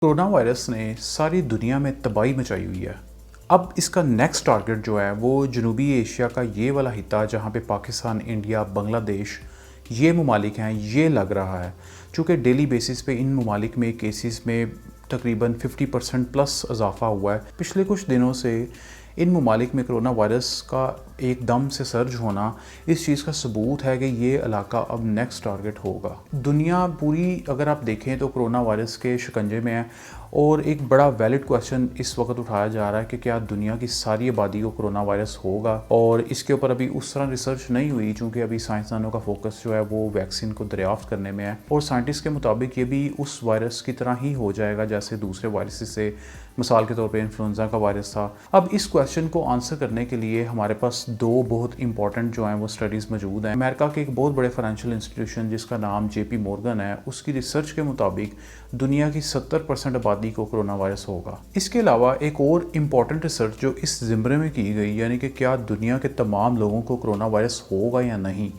Corona virus ने सारी दुनिया में तबाही मचाई हुई है। अब इसका नेक्स्ट टारगेट जो है वो जनूबी एशिया का ये वाला हिस्सा जहाँ पे पाकिस्तान, इंडिया, बांग्लादेश ये ममालिक हैं, ये लग रहा है। चूँकि डेली बेसिस पे इन ममालिक में केसेस में तकरीबन 50% प्लस इजाफा हुआ है। पिछले कुछ दिनों से इन ममालिक में कोरोना वायरस का एकदम से सर्ज होना इस चीज़ का सबूत है कि ये इलाका अब नेक्स्ट टारगेट होगा। दुनिया पूरी अगर आप देखें तो कोरोना वायरस के शिकंजे में है और एक बड़ा वैलिड क्वेश्चन इस वक्त उठाया जा रहा है कि क्या दुनिया की सारी आबादी को कोरोना वायरस होगा। और इसके ऊपर अभी उस तरह रिसर्च नहीं हुई चूँकि अभी साइंसदानों का फोकस जो है वो वैक्सीन को दरियाफ्त करने में है। और साइंटिस्ट के मुताबिक ये भी उस वायरस की तरह ही हो जाएगा जैसे दूसरे वायरस से, मिसाल के तौर पे इन्फ्लुएंजा का वायरस था। अब इस क्वेश्चन को आंसर करने के लिए हमारे पास दो बहुत इंपॉर्टेंट जो हैं वो स्टडीज़ मौजूद हैं। अमेरिका के एक बहुत बड़े फाइनेंशियल इंस्टीट्यूशन जिसका नाम JP मॉर्गन है, उसकी रिसर्च के मुताबिक दुनिया की 70% आबादी को कोरोना वायरस होगा। इसके अलावा एक और इम्पॉर्टेंट रिसर्च जो इस ज़िम्रे में की गई, यानी कि क्या दुनिया के तमाम लोगों को कोरोना वायरस होगा या नहीं,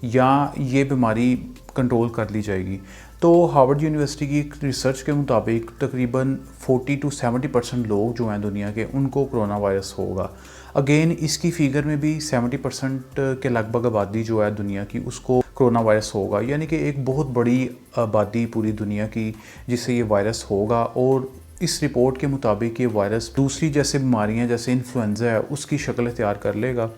या ये बीमारी कंट्रोल कर ली जाएगी। तो हार्वर्ड यूनिवर्सिटी की एक रिसर्च के मुताबिक तकरीबन 40 to 70% लोग जो हैं दुनिया के, उनको कोरोना वायरस होगा। अगेन इसकी फिगर में भी 70% के लगभग आबादी जो है दुनिया की, उसको कोरोना वायरस होगा। यानी कि एक बहुत बड़ी आबादी पूरी दुनिया की जिससे ये वायरस होगा। और इस रिपोर्ट के मुताबिक ये वायरस दूसरी जैसे बीमारियां जैसे इन्फ्लुएंजा है उसकी शक्ल इख्तियार कर लेगा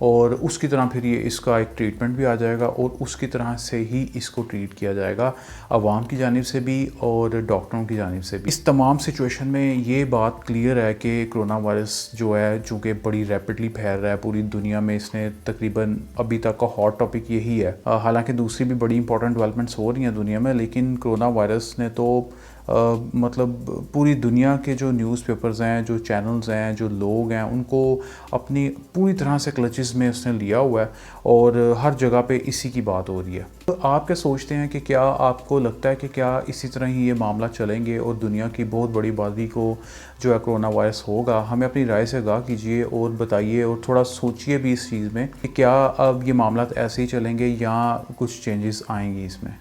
और उसकी तरह फिर ये इसका एक ट्रीटमेंट भी आ जाएगा और उसकी तरह से ही इसको ट्रीट किया जाएगा, अवाम की जानिब से भी और डॉक्टरों की जानिब से भी। इस तमाम सिचुएशन में ये बात क्लियर है कि कोरोना वायरस जो है चूँकि बड़ी रैपिडली फैल रहा है पूरी दुनिया में, इसने तकरीबन अभी तक का हॉट टॉपिक यही है। हालांकि दूसरी भी बड़ी इंपॉर्टेंट डेवलपमेंट्स हो रही हैं दुनिया में, लेकिन कोरोना वायरस ने तो मतलब पूरी दुनिया के जो न्यूज़पेपर्स हैं, जो चैनल्स हैं, जो लोग हैं, उनको अपनी पूरी तरह से क्लचेस में उसने लिया हुआ है और हर जगह पे इसी की बात हो रही है। तो आप क्या सोचते हैं कि क्या आपको लगता है कि क्या इसी तरह ही ये मामला चलेंगे और दुनिया की बहुत बड़ी आबादी को जो है कोरोना वायरस होगा? हमें अपनी राय से आगाह कीजिए और बताइए और थोड़ा सोचिए भी इस चीज़ में कि क्या अब ये मामला ऐसे ही चलेंगे या कुछ चेंजेस आएंगी इसमें।